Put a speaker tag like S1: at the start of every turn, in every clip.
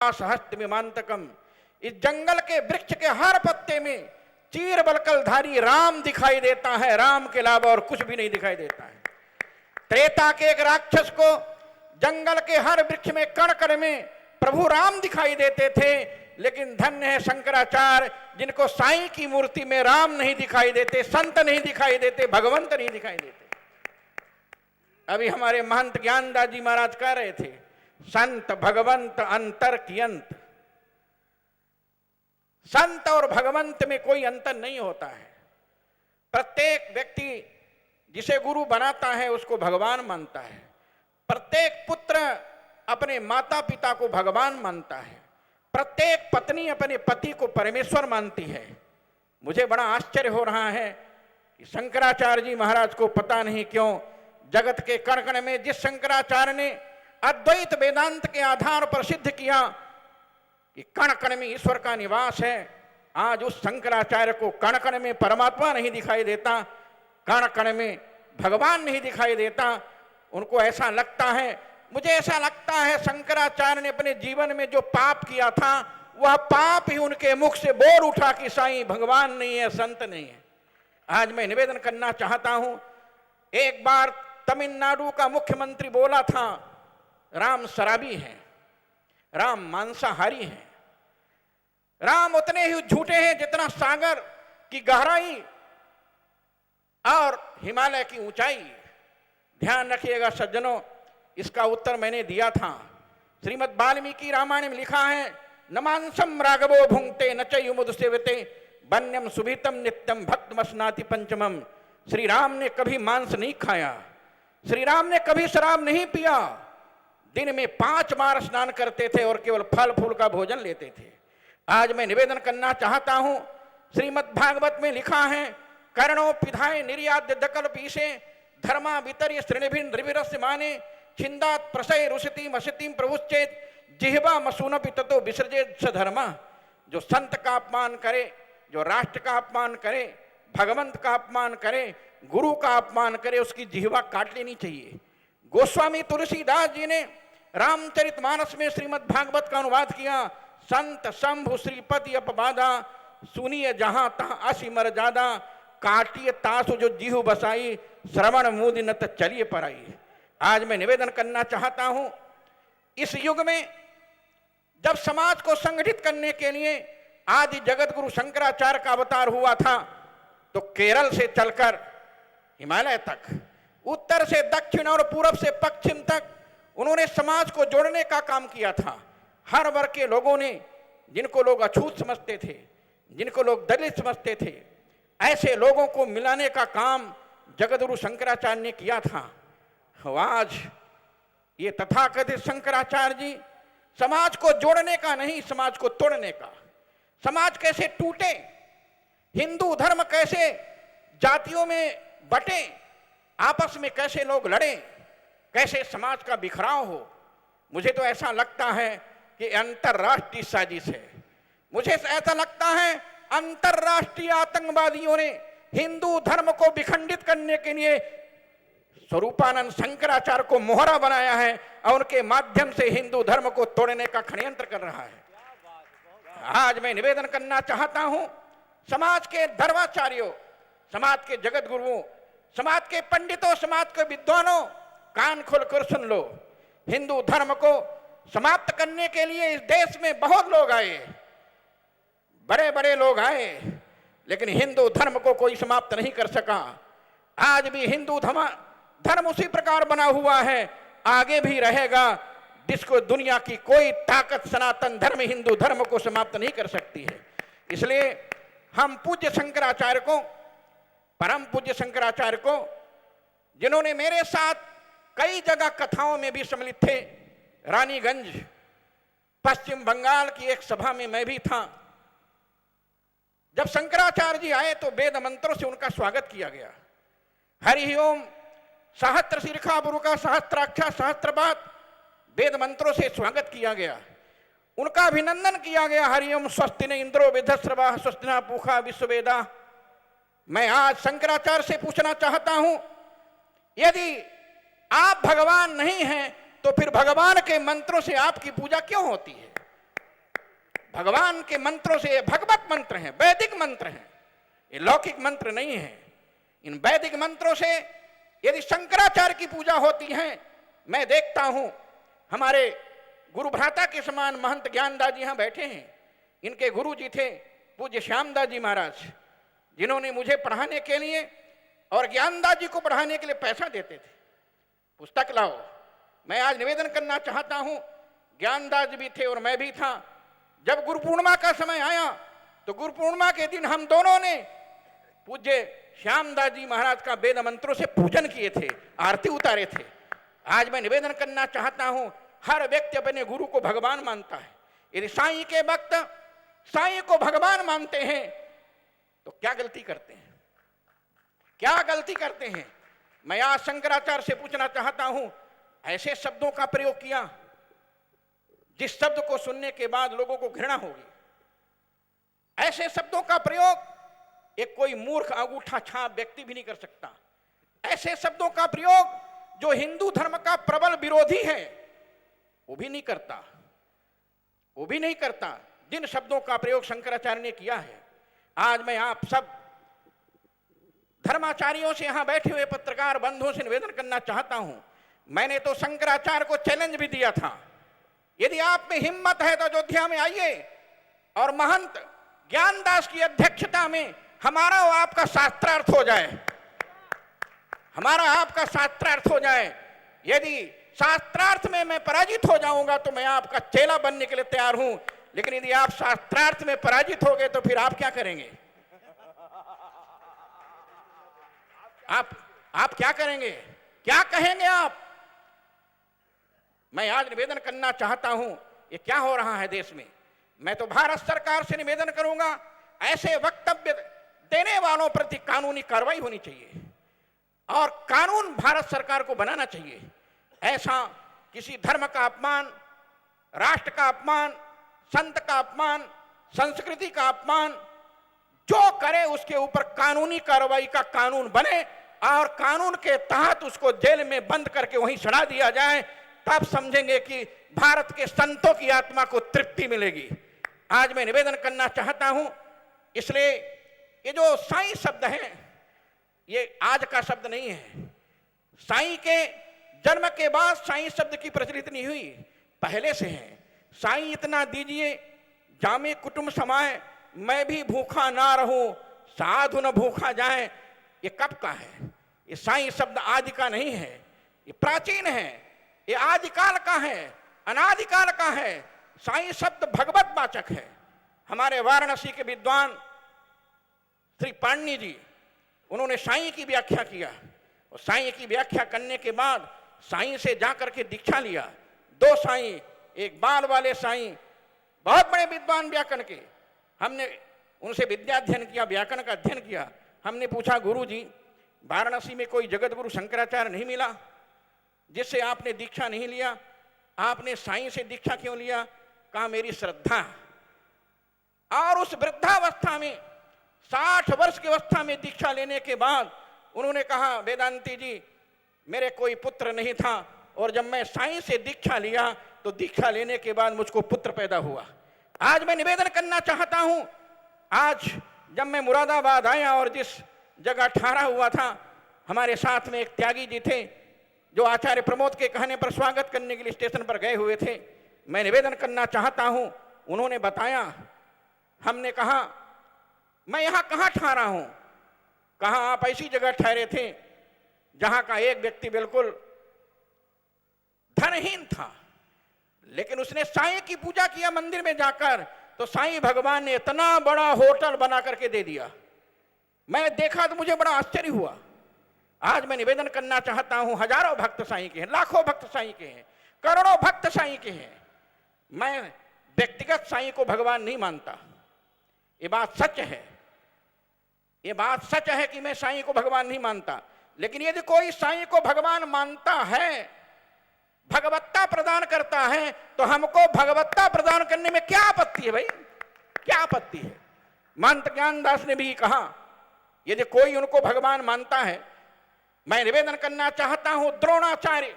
S1: सहस्त्र विमांतकम, इस जंगल के वृक्ष के हर पत्ते में चीर बलकलधारी राम दिखाई देता है, राम के अलावा और कुछ भी नहीं दिखाई देता है। त्रेता के एक राक्षस को जंगल के हर वृक्ष में कण कण में प्रभु राम दिखाई देते थे, लेकिन धन्य है शंकराचार्य जिनको साईं की मूर्ति में राम नहीं दिखाई देते, संत नहीं दिखाई देते, भगवंत नहीं दिखाई देते। अभी हमारे महंत ज्ञानदास जी महाराज कह रहे थे, संत भगवंत अंतर की अंत। संत और भगवंत में कोई अंतर नहीं होता है। प्रत्येक व्यक्ति जिसे गुरु बनाता है उसको भगवान मानता है। प्रत्येक पुत्र अपने माता पिता को भगवान मानता है। प्रत्येक पत्नी अपने पति को परमेश्वर मानती है। मुझे बड़ा आश्चर्य हो रहा है कि शंकराचार्य जी महाराज को पता नहीं क्यों जगत के कण कण में, जिस शंकराचार्य ने अद्वैत वेदांत के आधार पर सिद्ध किया कि कण कण में ईश्वर का निवास है, आज उस शंकराचार्य को कण कण में परमात्मा नहीं दिखाई देता, कण कण में भगवान नहीं दिखाई देता। उनको ऐसा लगता है, मुझे ऐसा लगता है शंकराचार्य ने अपने जीवन में जो पाप किया था वह पाप ही उनके मुख से बोल उठा कि साईं भगवान नहीं है, संत नहीं है। आज मैं निवेदन करना चाहता हूं, एक बार तमिलनाडु का मुख्यमंत्री बोला था राम शराबी है, राम मांसाहारी है, राम उतने ही झूठे हैं जितना सागर की गहराई और हिमालय की ऊंचाई। ध्यान रखिएगा सज्जनों, इसका उत्तर मैंने दिया था। श्रीमद् वाल्मीकि रामायण में लिखा है, न मांसम राघवो भुंक्ते न च युमुद सेवते वन्यम सुभितम नित्यम भक्तमस्नाति पंचमम। श्री राम ने कभी मांस नहीं खाया, श्री राम ने कभी शराब नहीं पिया, दिन में 5 बार स्नान करते थे और केवल फल फूल का भोजन लेते थे। आज मैं निवेदन करना चाहता हूं, श्रीमद् भागवत में लिखा है, कर्णो पिधाय निर्याद्य दकल पीसे धर्मा वितर्य श्रेणिभिन द्रविरस्य माने छिंदात प्रसय रुषति मशतिम प्रभुश्चेत जिह्वा मसूनपि ततो विसर्जेत स धर्मा। जो संत का अपमान करे, जो राष्ट्र का अपमान करे, भगवंत का अपमान करे, गुरु का अपमान करे, उसकी जिह्वा काट लेनी चाहिए। गोस्वामी तुलसीदास जी ने रामचरितमानस में श्रीमद् भागवत का अनुवाद किया, संत शंभु श्रीपति अपबादा सुनिए जहां तहां असिमर जादा काटिए तासु जो जीहु बसाई श्रवण मुदि न चलिए पराई। आज मैं निवेदन करना चाहता हूं, इस युग में जब समाज को संगठित करने के लिए आदि जगत गुरु शंकराचार्य का अवतार हुआ था, तो केरल से चलकर हिमालय तक, उत्तर से दक्षिण और पूरब से पश्चिम तक उन्होंने समाज को जोड़ने का काम किया था। हर वर्ग के लोगों ने, जिनको लोग अछूत समझते थे, जिनको लोग दलित समझते थे, ऐसे लोगों को मिलाने का काम जगतगुरु शंकराचार्य ने किया था। आज ये तथाकथित शंकराचार्य जी समाज को जोड़ने का नहीं, समाज को तोड़ने का, समाज कैसे टूटे, हिंदू धर्म कैसे जातियों में बटे, आपस में कैसे लोग लड़े, कैसे समाज का बिखराव हो। मुझे तो ऐसा लगता है कि अंतरराष्ट्रीय साजिश है। मुझे ऐसा लगता है अंतरराष्ट्रीय आतंकवादियों ने हिंदू धर्म को विखंडित करने के लिए स्वरूपानंद शंकराचार्य को मोहरा बनाया है और उनके माध्यम से हिंदू धर्म को तोड़ने का षड्यंत्र कर रहा है। आज मैं निवेदन करना चाहता हूं, समाज के धर्माचार्यों, समाज के जगत गुरुओं, समाज के पंडितों, समाज के विद्वानों, कान खोलकर सुन लो। हिंदू धर्म को समाप्त करने के लिए इस देश में बहुत लोग आए, बड़े बड़े लोग आए, लेकिन हिंदू धर्म को कोई समाप्त नहीं कर सका। आज भी हिंदू धर्म उसी प्रकार बना हुआ है, आगे भी रहेगा, जिसको दुनिया की कोई ताकत सनातन धर्म हिंदू धर्म को समाप्त नहीं कर सकती है। इसलिए हम पूज्य शंकराचार्य को, परम पूज्य शंकराचार्य को, जिन्होंने मेरे साथ कई जगह कथाओं में भी सम्मिलित थे, रानीगंज पश्चिम बंगाल की एक सभा में मैं भी था। जब शंकराचार्य जी आए तो वेद मंत्रों से उनका स्वागत किया गया। हरि ओम, सहस्त्र शीर्षा गुरु का सहस्त्राक्षा सहस्त्रपाद, वेद मंत्रों से स्वागत किया गया, उनका अभिनंदन किया गया। हरि ओम स्वस्ति न इंद्रो वेधस्रवा स्वस्ति न पूषा विश्ववेदा। मैं आज शंकराचार्य से पूछना चाहता हूं, यदि आप भगवान नहीं हैं तो फिर भगवान के मंत्रों से आपकी पूजा क्यों होती है? भगवान के मंत्रों से, ये भगवत मंत्र हैं, वैदिक मंत्र हैं, ये लौकिक मंत्र नहीं है। इन वैदिक मंत्रों से यदि शंकराचार्य की पूजा होती है, मैं देखता हूं हमारे गुरु भ्राता के समान महंत ज्ञानदास जी यहां बैठे हैं, इनके गुरु जी थे पूज्य श्यामदास जी महाराज, जिन्होंने मुझे पढ़ाने के लिए और ज्ञानदास जी को पढ़ाने के लिए पैसा देते थे, पुस्तक लाओ। मैं आज निवेदन करना चाहता हूं, ज्ञानदास जी भी थे और मैं भी था। जब गुरु पूर्णिमा का समय आया तो गुरु पूर्णिमा के दिन हम दोनों ने पूज्य श्यामदास जी महाराज का वेद मंत्रों से पूजन किए थे, आरती उतारे थे। आज मैं निवेदन करना चाहता हूं, हर व्यक्ति अपने गुरु को भगवान मानता है। यदि साईं के भक्त साईं को भगवान मानते हैं तो क्या गलती करते हैं, क्या गलती करते हैं? मैं आज शंकराचार्य से पूछना चाहता हूं, ऐसे शब्दों का प्रयोग किया जिस शब्द को सुनने के बाद लोगों को घृणा होगी, ऐसे शब्दों का प्रयोग एक कोई मूर्ख अंगूठा छाप व्यक्ति भी नहीं कर सकता। ऐसे शब्दों का प्रयोग जो हिंदू धर्म का प्रबल विरोधी है वो भी नहीं करता, वो भी नहीं करता। जिन शब्दों का प्रयोग शंकराचार्य ने किया है, आज मैं आप सब धर्माचार्यों से, यहां बैठे हुए पत्रकार बंधुओं से निवेदन करना चाहता हूं। मैंने तो शंकराचार्य को चैलेंज भी दिया था, यदि आप में हिम्मत है तो अयोध्या में आइए और महंत ज्ञानदास की अध्यक्षता में हमारा और आपका शास्त्रार्थ हो जाए, हमारा आपका शास्त्रार्थ हो जाए। यदि शास्त्रार्थ में मैं पराजित हो जाऊंगा तो मैं आपका चेला बनने के लिए तैयार हूं, लेकिन यदि आप शास्त्रार्थ में पराजित हो गए तो फिर आप क्या करेंगे? आप क्या करेंगे, क्या कहेंगे आप? मैं आज निवेदन करना चाहता हूं, ये क्या हो रहा है देश में। मैं तो भारत सरकार से निवेदन करूंगा, ऐसे वक्तव्य देने वालों प्रति कानूनी कार्रवाई होनी चाहिए और कानून भारत सरकार को बनाना चाहिए। ऐसा किसी धर्म का अपमान, राष्ट्र का अपमान, संत का अपमान, संस्कृति का अपमान जो करे उसके ऊपर कानूनी कार्रवाई का कानून बने और कानून के तहत उसको जेल में बंद करके वहीं सड़ा दिया जाए, तब समझेंगे कि भारत के संतों की आत्मा को तृप्ति मिलेगी। आज मैं निवेदन करना चाहता हूं, इसलिए ये जो साईं शब्द है ये आज का शब्द नहीं है। साईं के जन्म के बाद साईं शब्द की प्रचलित नहीं हुई, पहले से है। साईं इतना दीजिए जामे कुटुंब समाए, मैं भी भूखा ना रहूं साधु न भूखा जाए, ये कब का है? ये साईं शब्द आदि का नहीं है, ये प्राचीन है, ये आदिकाल का है, अनादिकाल का है। साईं शब्द भगवत वाचक है। हमारे वाराणसी के विद्वान श्री पाणनी जी, उन्होंने साईं की व्याख्या किया और साईं की व्याख्या करने के बाद साईं से जाकर के दीक्षा लिया। दो साईं, एक बाल वाले साईं, बहुत बड़े विद्वान व्याकरण के, हमने उनसे विद्याध्ययन किया, व्याकरण का अध्ययन किया। हमने पूछा, गुरु जी वाराणसी में कोई जगत गुरु शंकराचार्य नहीं मिला जिससे आपने दीक्षा नहीं लिया, आपने साईं से दीक्षा क्यों लिया? कहा मेरी श्रद्धा। और उस वृद्धावस्था में 60 वर्ष की अवस्था में दीक्षा लेने के बाद उन्होंने कहा, वेदांती जी मेरे कोई पुत्र नहीं था और जब मैं साईं से दीक्षा लिया तो दीक्षा लेने के बाद मुझको पुत्र पैदा हुआ। आज मैं निवेदन करना चाहता हूं, आज जब मैं मुरादाबाद आया और जिस जगह ठहरा हुआ था, हमारे साथ में एक त्यागी जी थे जो आचार्य प्रमोद के कहने पर स्वागत करने के लिए स्टेशन पर गए हुए थे। मैं निवेदन करना चाहता हूं, उन्होंने बताया, हमने कहा मैं यहां कहां ठहरा हूं? कहा आप ऐसी जगह ठहरे थे जहां का एक व्यक्ति बिल्कुल धनहीन था, लेकिन उसने साईं की पूजा किया मंदिर में जाकर, तो साईं भगवान ने इतना बड़ा होटल बना करके दे दिया। मैंने देखा तो मुझे बड़ा आश्चर्य हुआ। आज मैं निवेदन करना चाहता हूं, हजारों भक्त साईं के हैं, लाखों भक्त साईं के हैं, करोड़ों भक्त साईं के हैं। मैं व्यक्तिगत साईं को भगवान नहीं मानता, ये बात सच है, ये बात सच है कि मैं साईं को भगवान नहीं मानता। लेकिन यदि कोई साईं को भगवान मानता है, भगवत्ता प्रदान करता है, तो हमको भगवत्ता प्रदान करने में क्या आपत्ति है भाई? क्या आपत्ति है? महंत ज्ञानदास ने भी कहा, यदि कोई उनको भगवान मानता है, मैं निवेदन करना चाहता हूं द्रोणाचार्य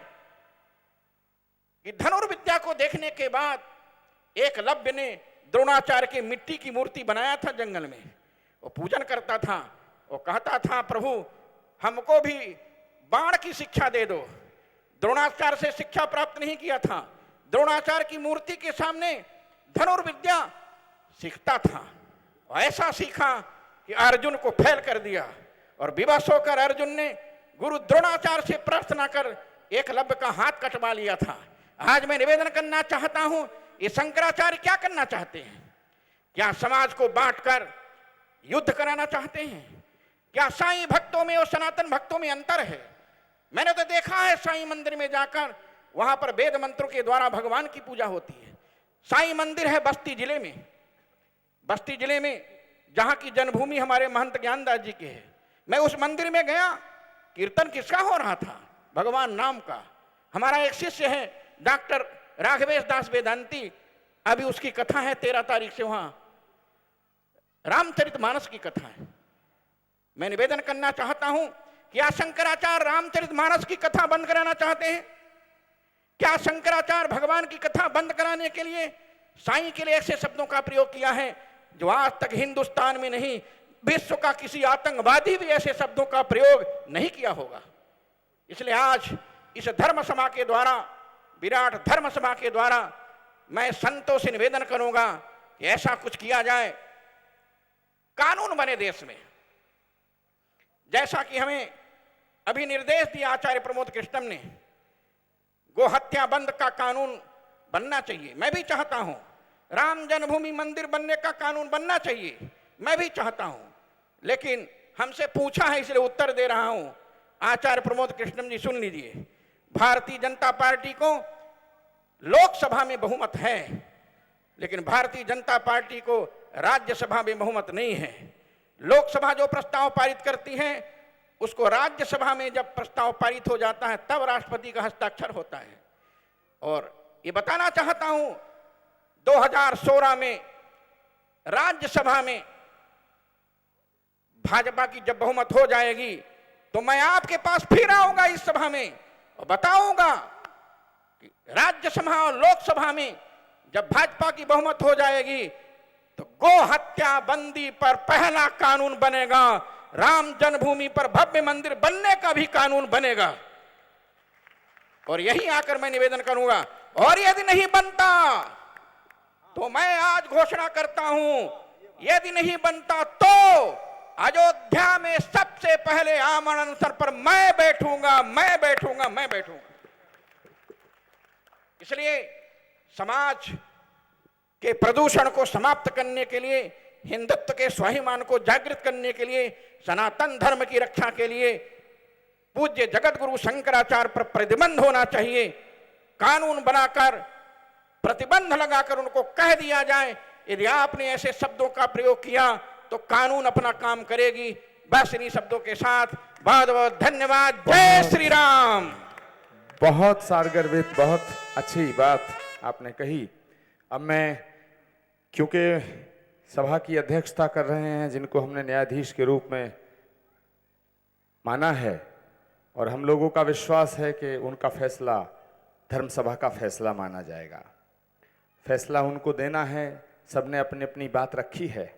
S1: कि धनुर्विद्या को देखने के बाद एकलव्य ने द्रोणाचार्य की मिट्टी की मूर्ति बनाया था जंगल में, वो पूजन करता था, वो कहता था प्रभु हमको भी बाण की शिक्षा दे दो। द्रोणाचार्य से शिक्षा प्राप्त नहीं किया था, द्रोणाचार्य की मूर्ति के सामने धनुर्विद्या सीखता था। ऐसा सीखा कि अर्जुन को फेल कर दिया और विवश होकर अर्जुन ने गुरु द्रोणाचार्य से प्रार्थना कर एकलव्य का हाथ कटवा लिया था। आज मैं निवेदन करना चाहता हूं, ये शंकराचार्य क्या करना चाहते हैं? क्या समाज को बांटकर युद्ध कराना चाहते हैं? क्या साईं भक्तों में और सनातन भक्तों में अंतर है? मैंने तो देखा है साईं मंदिर में जाकर, वहां पर वेद मंत्रों के द्वारा भगवान की पूजा होती है। साईं मंदिर है बस्ती जिले में, बस्ती जिले में, जहां की जन्मभूमि हमारे महंत ज्ञानदास जी की है। मैं उस मंदिर में गया, कीर्तन किसका हो रहा था? भगवान नाम का। हमारा एक शिष्य है डॉक्टर राघवेश दास वेदांती, अभी उसकी कथा है 13 तारीख से, वहां रामचरितमानस की कथा है। मैं निवेदन करना चाहता हूं, क्या शंकराचार्य रामचरितमानस की कथा बंद कराना चाहते हैं? क्या शंकराचार्य भगवान की कथा बंद कराने के लिए साईं के लिए ऐसे शब्दों का प्रयोग किया है जो आज तक हिंदुस्तान में नहीं, विश्व का किसी आतंकवादी भी ऐसे शब्दों का प्रयोग नहीं किया होगा। इसलिए आज इस धर्म सभा के द्वारा, विराट धर्म सभा के द्वारा मैं संतों से निवेदन करूंगा कि ऐसा कुछ किया जाए, कानून बने देश में। जैसा कि हमें अभी निर्देश दिया आचार्य प्रमोद कृष्णम ने, गो हत्या बंद का कानून बनना चाहिए। मैं भी चाहता हूं राम जन्मभूमि मंदिर बनने का कानून बनना चाहिए, मैं भी चाहता हूं, लेकिन हमसे पूछा है इसलिए उत्तर दे रहा हूं। आचार्य प्रमोद कृष्णम जी सुन लीजिए, भारतीय जनता पार्टी को लोकसभा में बहुमत है, लेकिन भारतीय जनता पार्टी को राज्यसभा में बहुमत नहीं है। लोकसभा जो प्रस्ताव पारित करती है उसको राज्यसभा में जब प्रस्ताव पारित हो जाता है तब राष्ट्रपति का हस्ताक्षर होता है। और ये बताना चाहता हूं, 2016 में राज्यसभा में भाजपा की जब बहुमत हो जाएगी तो मैं आपके पास फिर आऊंगा इस सभा में और बताऊंगा कि राज्यसभा और लोकसभा में जब भाजपा की बहुमत हो जाएगी तो गो हत्या बंदी पर पहला कानून बनेगा, राम जन्मभूमि पर भव्य मंदिर बनने का भी कानून बनेगा। और यही आकर मैं निवेदन करूंगा, और यदि नहीं बनता तो मैं आज घोषणा करता हूं, यदि नहीं बनता तो अयोध्या में सबसे पहले आमरण अनशन पर मैं बैठूंगा, मैं बैठूंगा, मैं बैठूंगा। इसलिए समाज के प्रदूषण को समाप्त करने के लिए, हिंदुत्व के स्वाभिमान को जागृत करने के लिए, सनातन धर्म की रक्षा के लिए पूज्य जगत गुरु शंकराचार्य पर प्रतिबंध होना चाहिए। कानून बनाकर प्रतिबंध लगाकर उनको कह दिया जाए, यदि आपने ऐसे शब्दों का प्रयोग किया तो कानून अपना काम करेगी। बस इन्हीं शब्दों के साथ बहुत बहुत धन्यवाद। जय श्री राम।
S2: बहुत सारगर्भित, बहुत अच्छी बात आपने कही। अब मैं, क्योंकि सभा की अध्यक्षता कर रहे हैं जिनको हमने न्यायाधीश के रूप में माना है, और हम लोगों का विश्वास है कि उनका फैसला धर्म सभा का फैसला माना जाएगा। फैसला उनको देना है, सबने अपनी अपनी बात रखी है।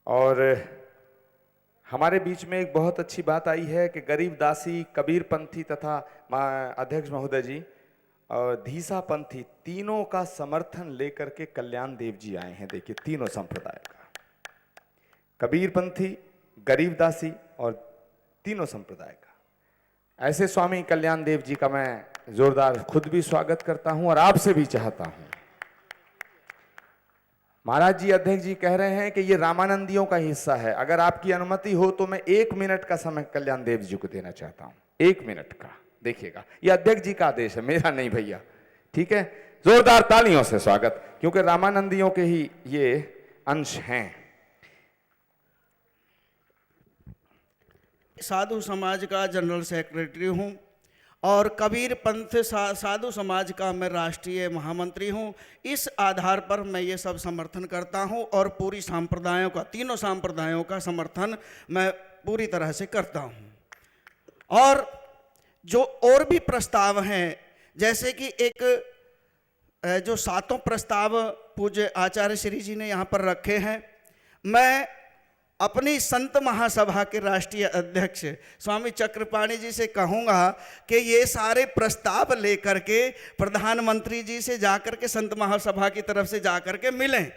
S2: और हमारे बीच में एक बहुत अच्छी बात आई है कि गरीबदासी, कबीरपंथी तथा अध्यक्ष महोदय जी और धीसा पंथी तीनों का समर्थन लेकर के कल्याण देव जी आए हैं। देखिए, तीनों संप्रदाय का, कबीरपंथी, गरीबदासी और तीनों संप्रदाय का। ऐसे स्वामी कल्याण देव जी का मैं जोरदार खुद भी स्वागत करता हूं और आपसे भी चाहता हूं। महाराज जी, अध्यक्ष जी कह रहे हैं कि ये रामानंदियों का हिस्सा है। अगर आपकी अनुमति हो तो मैं 1 मिनट का समय कल्याण देव जी को देना चाहता हूं, 1 मिनट का। देखिएगा, ये अध्यक्ष जी का आदेश है, मेरा नहीं भैया, ठीक है। जोरदार तालियों से स्वागत, क्योंकि रामानंदियों के ही ये अंश हैं।
S3: साधु समाज का जनरल सेक्रेटरी हूं और कबीर पंथ साधु समाज का मैं राष्ट्रीय महामंत्री हूं। इस आधार पर मैं ये सब समर्थन करता हूं और पूरी संप्रदायों का, तीनों संप्रदायों का समर्थन मैं पूरी तरह से करता हूं। और जो और भी प्रस्ताव हैं, जैसे कि एक जो सातों प्रस्ताव पूज्य आचार्य श्री जी ने यहाँ पर रखे हैं, मैं अपनी संत महासभा के राष्ट्रीय अध्यक्ष स्वामी चक्रपाणी जी से कहूँगा कि ये सारे प्रस्ताव लेकर के प्रधानमंत्री जी से जाकर के संत महासभा की तरफ से जाकर के मिलें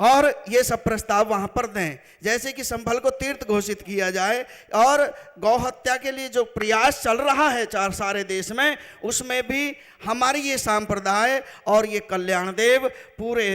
S3: और ये सब प्रस्ताव वहाँ पर दें। जैसे कि संभल को तीर्थ घोषित किया जाए और गौ हत्या के लिए जो प्रयास चल रहा है सारे देश में, उसमें भी हमारी ये संप्रदाय और ये कल्याण देव पूरे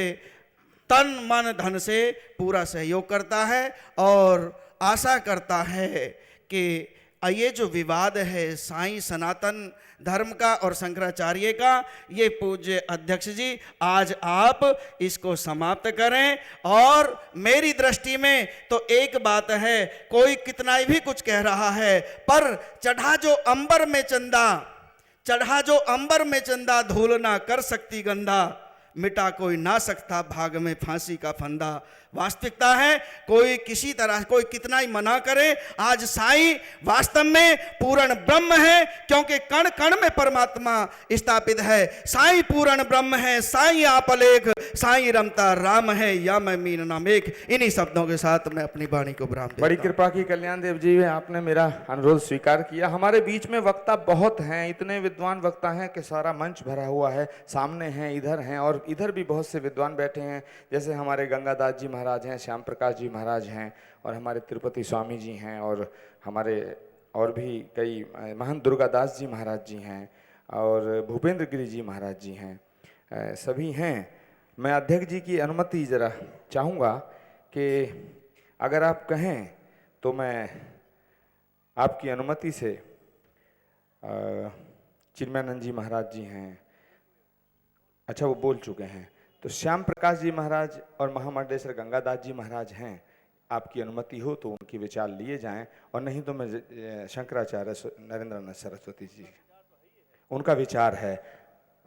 S3: तन मन धन से पूरा सहयोग करता है और आशा करता है कि ये जो विवाद है साईं सनातन धर्म का और शंकराचार्य का, ये पूज्य अध्यक्ष जी आज आप इसको समाप्त करें। और मेरी दृष्टि में तो एक बात है, कोई कितना भी कुछ कह रहा है, पर चढ़ा जो अंबर में चंदा धूल ना कर सकती गंदा, मिटा कोई ना सकता भाग में फांसी का फंदा। वास्तविकता है, कोई किसी तरह कोई कितना ही मना करे, आज साईं वास्तव में पूर्ण ब्रह्म है, क्योंकि कण कण में परमात्मा स्थापित है। साईं पूर्ण ब्रह्म है, साईं आप अलेख, साईं रमता राम है, या मैं मीन नाम एक। इन्हीं शब्दों के साथ मैं अपनी वाणी को विराम देता हूं।
S2: बड़ी कृपा की कल्याण देव जी, आपने मेरा अनुरोध स्वीकार किया। हमारे बीच में वक्ता बहुत हैं, इतने विद्वान वक्ता हैं कि सारा मंच भरा हुआ है, सामने हैं, इधर हैं और इधर भी बहुत से विद्वान बैठे हैं। जैसे हमारे गंगादास जी महाराज हैं, श्याम प्रकाश जी महाराज हैं और हमारे तिरुपति स्वामी जी हैं और हमारे और भी कई महंत दुर्गादास जी महाराज जी हैं और भूपेंद्र गिरी जी महाराज जी हैं, सभी हैं। मैं अध्यक्ष जी की अनुमति ज़रा चाहूँगा कि अगर आप कहें तो मैं आपकी अनुमति से चिन्मयानंद जी महाराज जी हैं, अच्छा वो बोल चुके हैं, तो श्याम प्रकाश जी महाराज और महामंडलेश्वर गंगादास जी महाराज हैं। आपकी अनुमति हो तो उनके विचार लिए जाएं, और नहीं तो मैं शंकराचार्य नरेंद्रनाथ सरस्वती जी, उनका विचार है,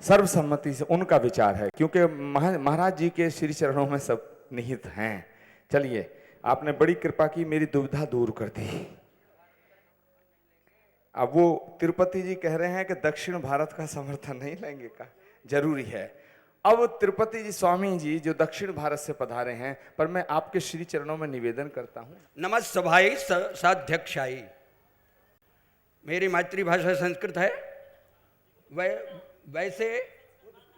S2: सर्वसम्मति से उनका विचार है, क्योंकि महाराज जी के श्री चरणों में सब निहित हैं। चलिए, आपने बड़ी कृपा की, मेरी दुविधा दूर कर दी। अब वो तिरुपति जी कह रहे हैं कि दक्षिण भारत का समर्थन नहीं लेंगे का, जरूरी है। अब तिरुपति जी स्वामी जी जो दक्षिण भारत से पधारे हैं, पर मैं आपके श्री चरणों में निवेदन करता हूं।
S4: नमस्सभाई साध्यक्षाई। मेरी मातृभाषा संस्कृत है, वैसे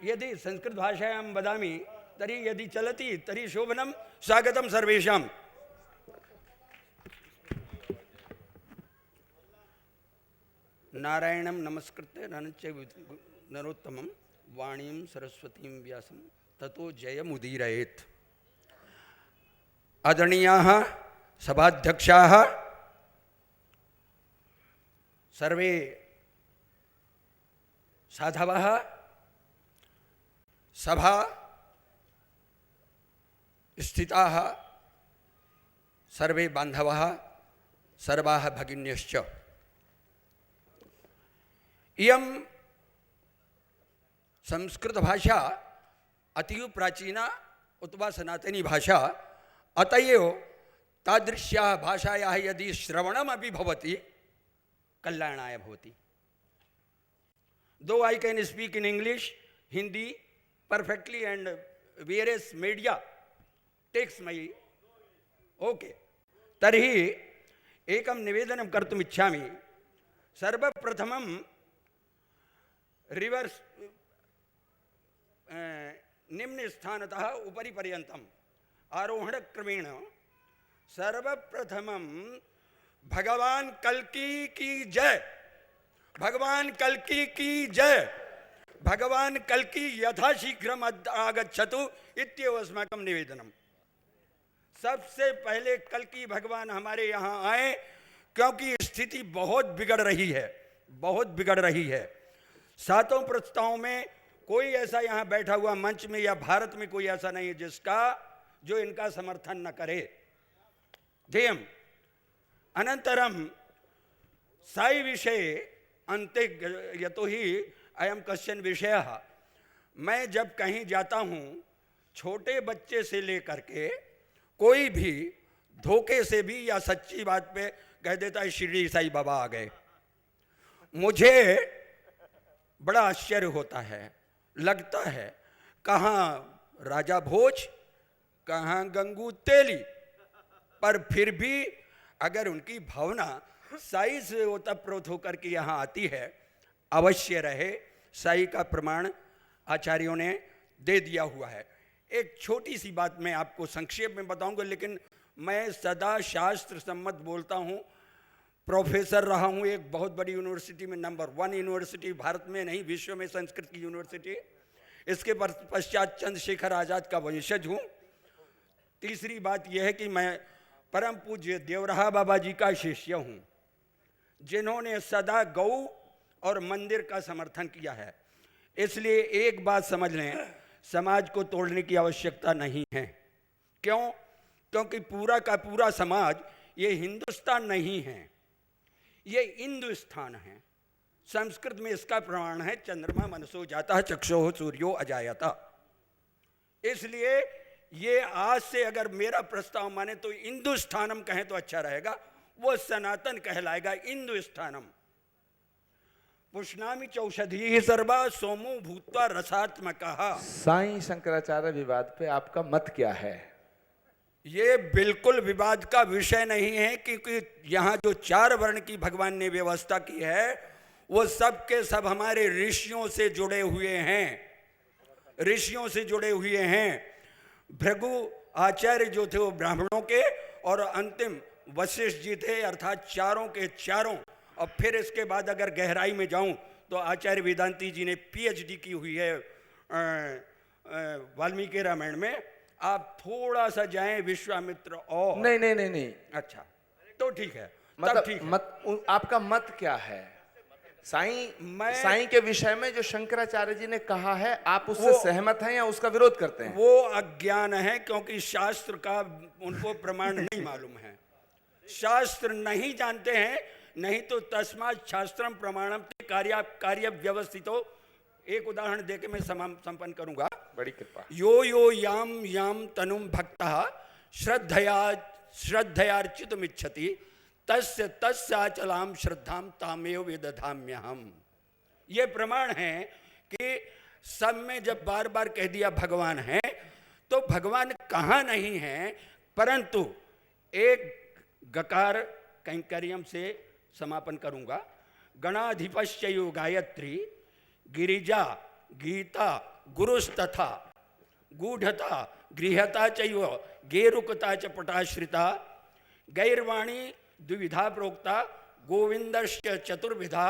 S4: यदि संस्कृत भाषायां वदामि तर्हि यदि चलति तर्हि शोभनं। स्वागतं सर्वेषां। नारायणं नमस्कृत्य नरोत्तमं वाणीं सरस्वतीं व्यासं ततो जयमुदीरयेत्। आदरणीयाः सभाध्यक्षाः, सर्वे साधवः, सभा स्थिताः सर्वे बान्धवः, सर्वाः भगिन्यश्च। इयं संस्कृत भाषा अतीव प्राचीना अथवा सनातनी भाषा, अतएव तादृश्याः भाषायाः यदि श्रवणमपि भवति कल्याणाय भवति। Though I can speak in English, Hindi perfectly and various media takes my okay. तर्हि एकं निवेदनं कर्तुम् इच्छामि। सर्वप्रथमं रिवर्स निम्न स्थानतः उपरि पर्यन्तम् आरोहणक्रमेण सर्वप्रथमं भगवान कल्की की जय, भगवान कल्की की जय, भगवान कल्की यथाशीघ्रम् आगच्छतु इत्येव अस्माकं निवेदनम्। सबसे पहले कल्की भगवान हमारे यहाँ आए, क्योंकि स्थिति बहुत बिगड़ रही है, बहुत बिगड़ रही है। सातों प्रस्तावों में कोई ऐसा यहाँ बैठा हुआ मंच में या भारत में कोई ऐसा नहीं है जिसका जो इनका समर्थन न करे। ध्येयम् अनंतरम साई विषय अन्ते यतो ही अयम कश्चन विषयः। मैं जब कहीं जाता हूँ, छोटे बच्चे से लेकर के कोई भी धोखे से भी या सच्ची बात पे कह देता है शिरडी साईं बाबा आ गए। मुझे बड़ा आश्चर्य होता है, लगता है कहाँ राजा भोज, कहाँ गंगू तेली, पर फिर भी अगर उनकी भावना साई से ओतप्रोत होकर के यहाँ आती है, अवश्य रहे। साई का प्रमाण आचार्यों ने दे दिया हुआ है। एक छोटी सी बात मैं आपको संक्षेप में बताऊंगा, लेकिन मैं सदा शास्त्र सम्मत बोलता हूँ। प्रोफेसर रहा हूँ एक बहुत बड़ी यूनिवर्सिटी में, नंबर 1 यूनिवर्सिटी भारत में नहीं विश्व में, संस्कृत की यूनिवर्सिटी। इसके पश्चात चंद्रशेखर आजाद का वंशज हूँ। तीसरी बात यह है कि मैं परम पूज्य देवराहा बाबा जी का शिष्य हूँ, जिन्होंने सदा गौ और मंदिर का समर्थन किया है। इसलिए एक बात समझ लें, समाज को तोड़ने की आवश्यकता नहीं है। क्यों? क्योंकि पूरा का पूरा समाज ये हिंदुस्तान नहीं है, ये हिंदुस्तान है। संस्कृत में इसका प्रमाण है, चंद्रमा मनसो जाता चक्षुः सूर्यो अजायता। इसलिए ये आज से अगर मेरा प्रस्ताव माने तो हिंदुस्थानम कहें तो अच्छा रहेगा, वो सनातन कहलाएगा हिंदुस्थानम। पुष्णामि चौषधि सर्वा सोमो भूत्वा रसात्मकः।
S2: साईं शंकराचार्य विवाद पे आपका मत क्या है?
S4: ये बिल्कुल विवाद का विषय नहीं है, क्योंकि यहाँ जो 4 वर्ण की भगवान ने व्यवस्था की है वो सब के सब हमारे ऋषियों से जुड़े हुए हैं, ऋषियों से जुड़े हुए हैं। भृगु आचार्य जो थे वो ब्राह्मणों के, और अंतिम वशिष्ठ जी थे, अर्थात चारों के चारों। और फिर इसके बाद अगर गहराई में जाऊं तो आचार्य वेदांती जी ने PhD की हुई है वाल्मीकि रामायण में। आप थोड़ा सा जाएं विश्वामित्र और
S2: नहीं।
S4: अच्छा तो ठीक है,
S2: मतलब
S4: ठीक है।
S2: आपका मत क्या है साईं के विषय में? जो शंकराचार्य जी ने कहा है, आप उससे सहमत हैं या उसका विरोध करते हैं?
S4: वो अज्ञान है, क्योंकि शास्त्र का उनको प्रमाण नहीं मालूम है, शास्त्र नहीं जानते हैं। नहीं तो तस्मात् शास्त्रम प्रमाणम कार्य व्यवस्थितो। एक उदाहरण देके मैं संपन्न करूंगा।
S2: बड़ी कृपा।
S4: यो यो याम याम तनुम भक्तः श्रद्धयार्चितुमिच्छति तस्य तस्याचलाम श्रद्धाम तामेव विदधाम्यहम्। ये प्रमाण है कि सब में जब बार बार कह दिया भगवान है, तो भगवान कहाँ नहीं है, परंतु एक गकार कैंकर्यम से समापन करूंगा। गणाधिपश्चयो गायत्री गिरिजा गीता गुरुस्तथा गूढ़ता गृहता चैव गेरुकता च पटाश्रिता गैर्वाणी द्विविधा प्रोक्ता गोविंदस्य चतुर्विधा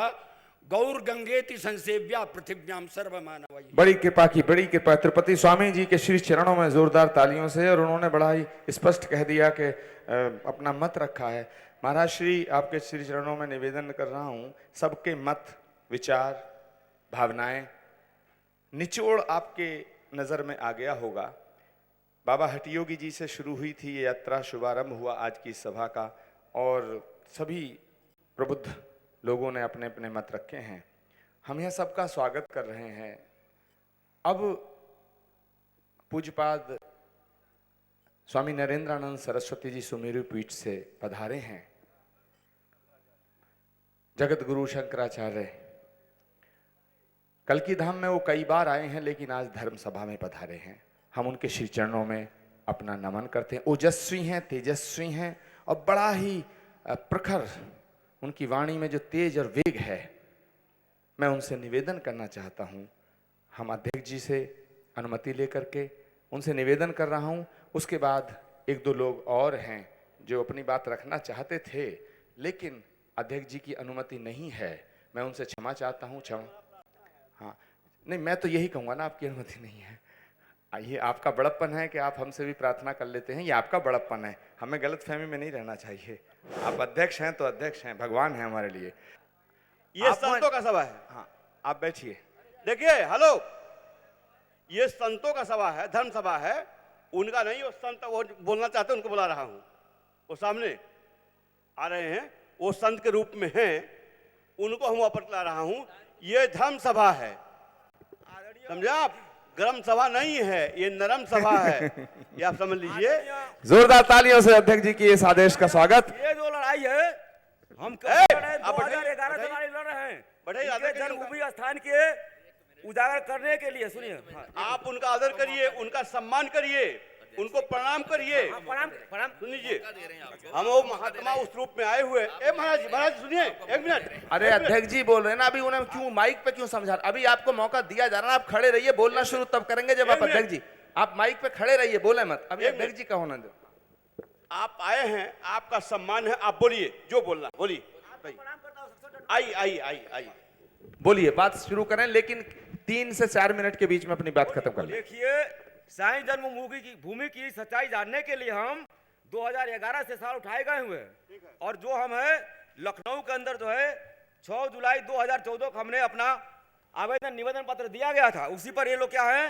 S4: गौर गंगेति संसेव्या पृथिव्याम सर्वमानव।
S2: बड़ी कृपा की, बड़ी कृपा। तिरुपति स्वामी जी के श्री चरणों में जोरदार तालियों से, और उन्होंने बड़ा ही स्पष्ट कह दिया कि अपना मत रखा है। महाराज श्री आपके श्री चरणों में निवेदन कर रहा हूं, सबके मत विचार भावनाएं निचोड़ आपके नजर में आ गया होगा। बाबा हठयोगी जी से शुरू हुई थी ये यात्रा, शुभारंभ हुआ आज की सभा का, और सभी प्रबुद्ध लोगों ने अपने अपने मत रखे हैं। हम यह सबका स्वागत कर रहे हैं। अब पूज्यपाद स्वामी नरेंद्रानंद सरस्वती जी सुमेरु पीठ से पधारे हैं। जगत गुरु शंकराचार्य कल्की धाम में वो कई बार आए हैं, लेकिन आज धर्म सभा में पधारे हैं। हम उनके श्री चरणों में अपना नमन करते हैं। ओजस्वी हैं, तेजस्वी हैं, और बड़ा ही प्रखर उनकी वाणी में जो तेज और वेग है। मैं उनसे निवेदन करना चाहता हूँ, हम अध्यक्ष जी से अनुमति लेकर के उनसे निवेदन कर रहा हूँ। उसके बाद 1-2 लोग और हैं जो अपनी बात रखना चाहते थे, लेकिन अध्यक्ष जी की अनुमति नहीं है। मैं उनसे क्षमा चाहता हूँ। हाँ, नहीं, मैं तो यही कहूँगा ना, आपकी अनुमति नहीं है। ये आपका बड़प्पन है कि आप हमसे भी प्रार्थना कर लेते हैं, ये आपका बड़प्पन है। हमें गलतफहमी में नहीं रहना चाहिए। आप अध्यक्ष हैं तो अध्यक्ष हैं, भगवान हैं हमारे लिए।
S5: ये संतों का सभा है।
S2: हाँ, आप बैठिए।
S5: देखिए, हेलो, ये संतों का सभा है, धर्म सभा है, उनका नहीं। वो संत वो बोलना चाहते हैं, उनको बुला रहा हूँ। वो सामने आ रहे हैं, वो संत के रूप में हैं, उनको हम वापस ला रहा हूँ। ये धर्म सभा है, समझे आप? गरम सभा नहीं है, ये नरम सभा है, ये आप समझ लीजिए।
S2: जोरदार तालियों से अध्यक्ष जी की इस आदेश का स्वागत।
S6: ये जो लड़ाई है, हम 2011 से लड़ रहे हैं। जन्मभूमि स्थान के उजागर करने के लिए सुनिए। हाँ,
S5: आप उनका आदर करिए, उनका सम्मान करिए, उनको प्रणाम करिए।
S6: प्रणाम प्रणाम।
S5: सुन लीजिए, हम वो महात्मा उस रूप में आए हुए। ए महाराज, महाराज सुनिए, एक मिनट।
S2: अरे अध्यक्ष जी बोल रहे हैं ना, अभी उन्हें क्यों माइक पे क्यों समझा? अभी आपको मौका दिया जा रहा है, आप खड़े रहिए, बोलना शुरू तब करेंगे जब आप अध्यक्ष जी, आप माइक पे खड़े रहिए, बोले मत, अभी अध्यक्ष जी का होना दो।
S5: आप आए हैं, आपका सम्मान है, आप बोलिए जो बोलना, बोलिए। आई आई आई आई
S2: बोलिए, बात शुरू करें, लेकिन 3 से 4 मिनट के बीच में अपनी बात खत्म कर लें।
S6: देखिए, साईं जन्मभूमि की सच्चाई जानने के लिए हम 2011 से साल उठाए गए हुए हैं, और जो हम है लखनऊ के अंदर जो है 6 जुलाई 2014 को हमने अपना आवेदन निवेदन पत्र दिया गया था। उसी पर ये लोग क्या है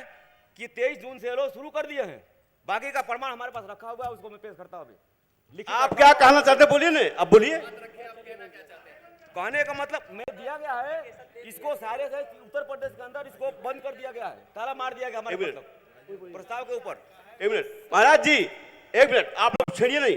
S6: कि 23 जून से ये लोग शुरू कर दिए हैं। बाकी का प्रमाण हमारे पास रखा हुआ है, उसको मैं पेश करता हूँ अभी।
S5: आप क्या कहना चाहते हैं, बोलिए ना, अब बोलिए।
S6: कहने का मतलब मैं दिया गया है, इसको सारे से उत्तर प्रदेश के अंदर इसको बंद कर दिया गया है, ताला मार दिया गया हमारे प्रस्ताव के ऊपर।
S5: एक मिनट महाराज जी, एक मिनट, आप लोग छेड़िए नहीं।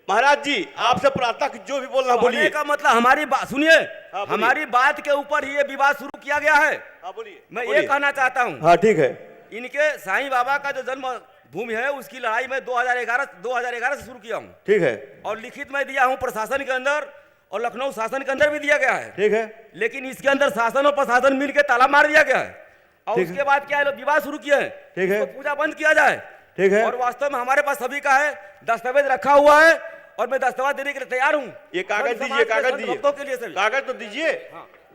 S5: महाराज जी, आपसे प्रार्थना कि जो भी बोलना बोलिए।
S6: कहने का मतलब हमारी बात सुनिए,
S5: बोलिए।
S6: हमारी बात के ऊपर ही ये विवाद शुरू किया गया है।
S5: हाँ बोलिए।
S6: मैं
S5: बोलिए।
S6: ये कहना चाहता हूँ,
S5: हाँ ठीक है।
S6: इनके साईं बाबा का जो जन्म भूमि है उसकी लड़ाई में 2011 से शुरू किया हूँ,
S5: ठीक है।
S6: और लिखित में दिया हूँ प्रशासन के अंदर, और लखनऊ शासन के अंदर भी दिया गया है।
S5: ठीक है।
S6: लेकिन इसके अंदर शासन और प्रशासन मिलकर ताला मार दिया गया है, और
S5: ठीक
S6: उसके बाद क्या है, लोग विवाद शुरू किए हैं।
S5: ठीक है।
S6: इसको पूजा बंद किया जाए।
S5: ठीक है।
S6: और वास्तव में हमारे पास सभी का है, दस्तावेज रखा हुआ है, और मैं दस्तावेज देने के लिए तैयार हूँ।
S5: ये कागज
S6: संत
S5: दीजिए,
S6: समाज के
S5: कागज
S6: संत
S5: दीजिए,
S6: भक्तों के लिए सभी।
S5: कागज तो दीजिए,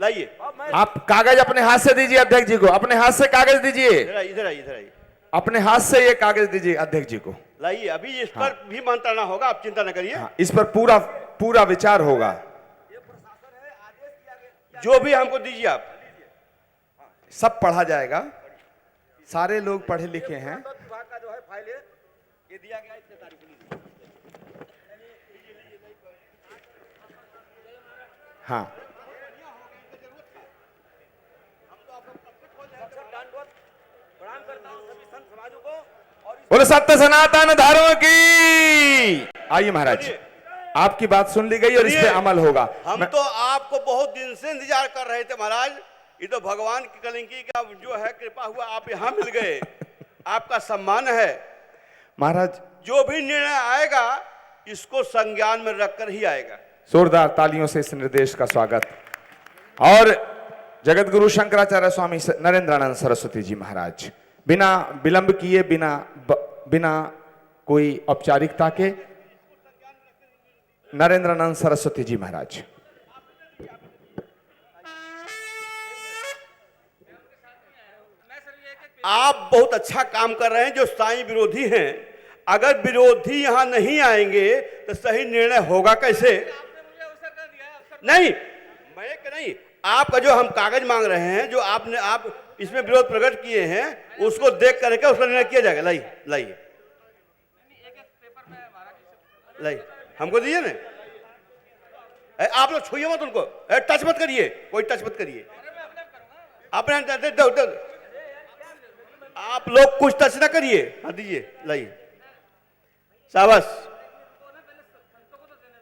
S5: लाइए।
S6: अब मैं
S2: आप कागज अपने हाथ से दीजिए अध्यक्ष जी को, अपने हाथ से कागज दीजिए,
S5: इधर आइए, इधर आइए, इधर आइए,
S2: अपने हाथ से ये कागज दीजिए अध्यक्ष जी को।
S5: लाइए। अभी इस पर भी मंत्रणा होगा, आप चिंता न करिए।
S2: हाँ, इस पर पूरा पूरा विचार होगा।
S5: जो भी हमको दीजिए आप।
S2: सब पढ़ा जाएगा, सारे लोग पढ़े लिखे हैं।
S6: विभाग का जो है फाइल है, ये दिया गया इतने तारीख को।
S2: हाँ,
S6: प्रणाम करता हूँ सभी संत समाजों को, और इस
S2: बोले सत्य सनातन धर्म की। आइए महाराज, आपकी बात सुन ली गई और इस पे अमल होगा।
S5: हम तो आपको बहुत दिन से इंतजार कर रहे थे महाराज। ये तो भगवान की कलंकी का जो है कृपा हुआ, आप यहाँ मिल गए। आपका सम्मान है
S2: महाराज।
S5: जो भी निर्णय आएगा इसको संज्ञान में रखकर ही आएगा।
S2: जोरदार तालियों से इस निर्देश का स्वागत। और जगत गुरु शंकराचार्य स्वामी नरेंद्रानंद सरस्वती जी महाराज बिना विलंब किए, बिना कोई औपचारिकता के, नरेंद्रानंद सरस्वती जी महाराज।
S5: आप बहुत अच्छा काम कर रहे हैं। जो साईं विरोधी हैं, अगर विरोधी यहां नहीं आएंगे तो सही निर्णय होगा कैसे? नहीं, मैं नहीं, आपका जो हम कागज मांग रहे हैं, जो आप इसमें विरोध प्रकट किए हैं, उसको देख करके उसका निर्णय किया जाएगा। लाइए, लाइए, लाइए, हमको दीजिए ना। आप लोग छुइए मत उनको, टच मत करिए, कोई टच मत करिए। अपने आप लोग कुछ टच ना करिए। हाँ दीजिए, लाइए, शाबाश।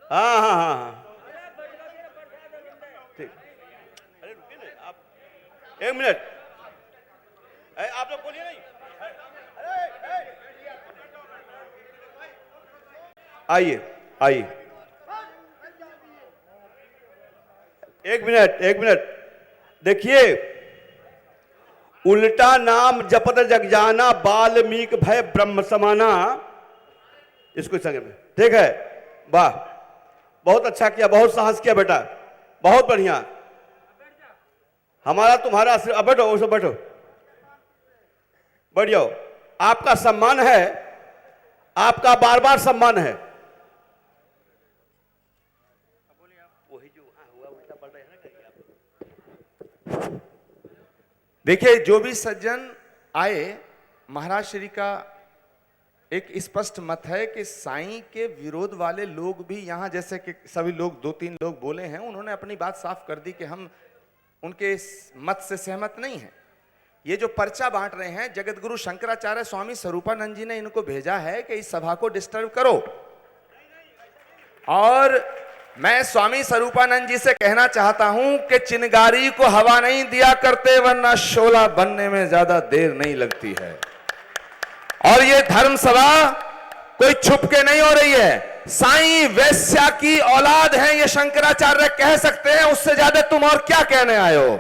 S5: हाँ हाँ हाँ हाँ, ठीक। अरे रुकिए ना आप, एक मिनट। आप लोग बोलिए नहीं। आइए, आइए, एक मिनट, एक मिनट। देखिए, उल्टा नाम जपत जग जाना, बाल्मीक भय ब्रह्म समाना। इसको संग में, ठीक है? वाह, बहुत अच्छा किया, बहुत साहस किया बेटा, बहुत बढ़िया। हमारा तुम्हारा अब बैठो, उसे बैठो, बैठ जाओ। आपका सम्मान है, आपका बार बार सम्मान है।
S2: देखिए, जो भी सज्जन आए, महाराज श्री का एक स्पष्ट मत है कि साईं के विरोध वाले लोग भी यहाँ, जैसे कि सभी लोग 2-3 लोग बोले हैं, उन्होंने अपनी बात साफ कर दी कि हम उनके इस मत से सहमत नहीं हैं। ये जो पर्चा बांट रहे हैं, जगत गुरु शंकराचार्य स्वामी स्वरूपानंद जी ने इनको भेजा है कि इस सभा को डिस्टर्ब करो, और मैं स्वामी स्वरूपानंद जी से कहना चाहता हूं कि चिनगारी को हवा नहीं दिया करते, वरना शोला बनने में ज्यादा देर नहीं लगती है। और ये धर्म सभा कोई छुप के नहीं हो रही है। साईं वैश्या की औलाद है ये शंकराचार्य कह सकते हैं, उससे ज्यादा तुम और क्या कहने आए हो।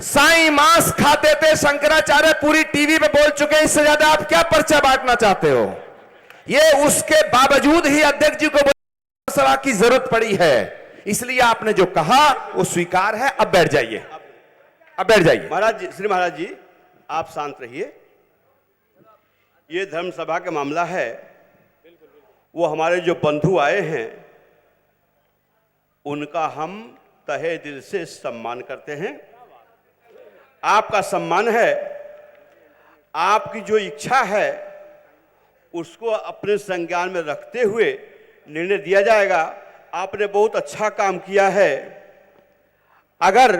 S2: साईं मांस खाते थे, शंकराचार्य पूरी टीवी पे बोल चुके हैं, इससे ज्यादा आप क्या पर्चा बांटना चाहते हो। ये उसके बावजूद ही अध्यक्ष जी को सभा की जरूरत पड़ी है, इसलिए आपने जो कहा वो स्वीकार है। अब बैठ जाइए, अब बैठ जाइए।
S5: महाराज जी, श्री महाराज जी, आप शांत रहिए। ये धर्म सभा का मामला है, वो हमारे जो बंधु आए हैं उनका हम तहे दिल से सम्मान करते हैं। आपका सम्मान है, आपकी जो इच्छा है उसको अपने संज्ञान में रखते हुए निर्णय दिया जाएगा। आपने बहुत अच्छा काम किया है। अगर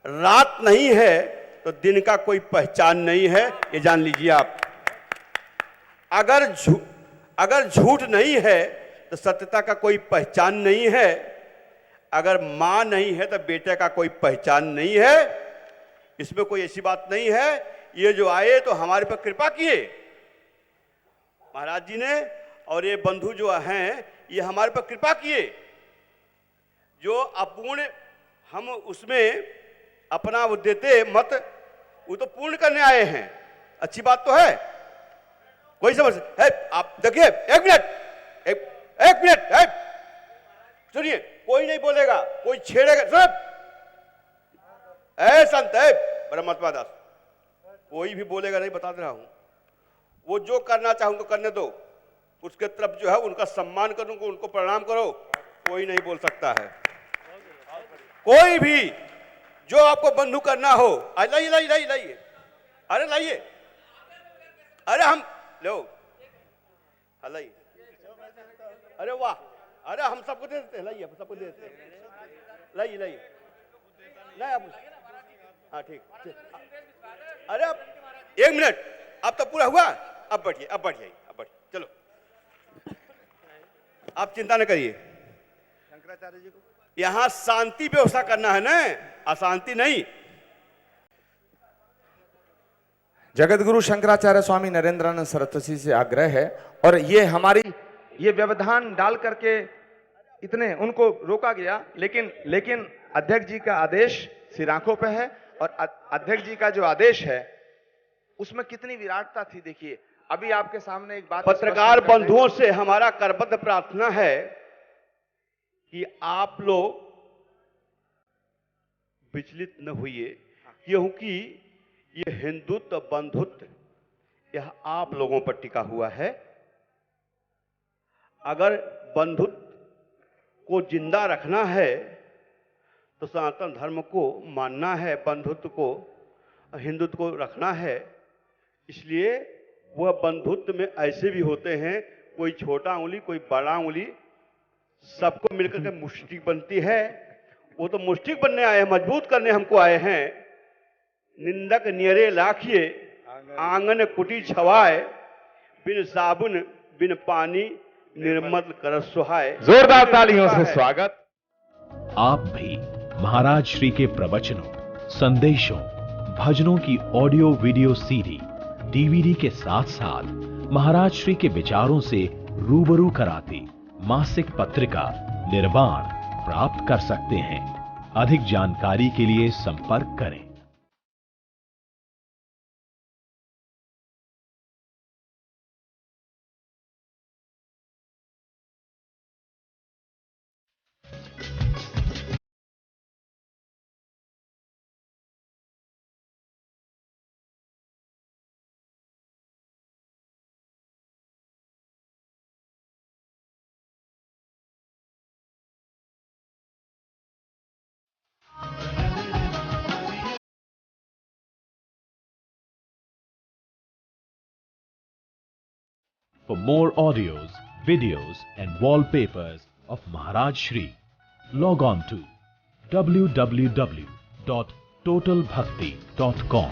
S5: रात नहीं है तो दिन का कोई पहचान नहीं है, ये जान लीजिए आप। अगर झूठ नहीं है तो सत्यता का कोई पहचान नहीं है। अगर मां नहीं है तो बेटे का कोई पहचान नहीं है। इसमें कोई ऐसी बात नहीं है। ये जो आए तो हमारे पर कृपा किए महाराज जी ने, और ये बंधु जो हैं ये हमारे पर कृपा किए। जो अपूर्ण हम उसमें अपना वो देते मत, वो तो पूर्ण करने आए हैं। अच्छी बात तो है, कोई समझ है। आप देखिए, एक मिनट सुनिए, कोई नहीं बोलेगा, कोई छेड़ेगा। सुन संत है परमात्मा दास, कोई भी बोलेगा नहीं, बता दे रहा हूं। वो जो करना चाहे उनको करने दो, उसके तरफ जो है उनका सम्मान करूंगा, उनको प्रणाम करो, कोई नहीं बोल सकता है। कोई भी जो आपको बंधु करना हो, लाइए, अरे लाइए, अरे हम लो, लाइए, अरे वाह, अरे हम सबको दे देते हैं, लाइए, सबको दे देते हैं, लाइए नहीं आप, हाँ ठीक। अरे अब 1 मिनट, अब तो पूरा हुआ। अब बैठिए, चलो, आप चिंता न करिए। शंकराचार्य जी को यहां शांति व्यवस्था करना है ना, अशांति नहीं।
S2: जगत गुरु शंकराचार्य स्वामी नरेंद्रानंद सरस्वती से आग्रह है, और ये हमारी ये व्यवधान डाल करके इतने उनको रोका गया, लेकिन अध्यक्ष जी का आदेश सिर आंखों पे है, और अध्यक्ष जी का जो आदेश है उसमें कितनी विराटता थी। देखिए, अभी आपके सामने एक बात,
S5: पत्रकार बंधुओं से हमारा करबद्ध प्रार्थना है कि आप लोग विचलित न होइए, क्योंकि ये हिंदुत्व बंधुत्व यह आप लोगों पर टिका हुआ है। अगर बंधुत्व को जिंदा रखना है तो सनातन धर्म को मानना है, बंधुत्व को, हिंदुत्व को रखना है। इसलिए वह बंधुत्व में ऐसे भी होते हैं, कोई छोटा उंगली, कोई बड़ा उंगली, सबको मिलकर के मुष्टिक बनती है। वो तो मुष्टिक बनने आए हैं, मजबूत करने हमको आए हैं। निंदक नियरे लाखिए, आंगन कुटी छवाए, बिन साबुन बिन पानी निर्मल कर सुहाए।
S2: जोरदार तालियों से स्वागत।
S7: आप भी महाराज श्री के प्रवचनों, संदेशों, भजनों की ऑडियो वीडियो सीडी, डीवीडी के साथ साथ महाराज श्री के विचारों से रूबरू कराती मासिक पत्रिका निर्वाण प्राप्त कर सकते हैं। अधिक जानकारी के लिए संपर्क करें। For more audios, videos and wallpapers of Maharaj Shri, log on to www.totalbhakti.com.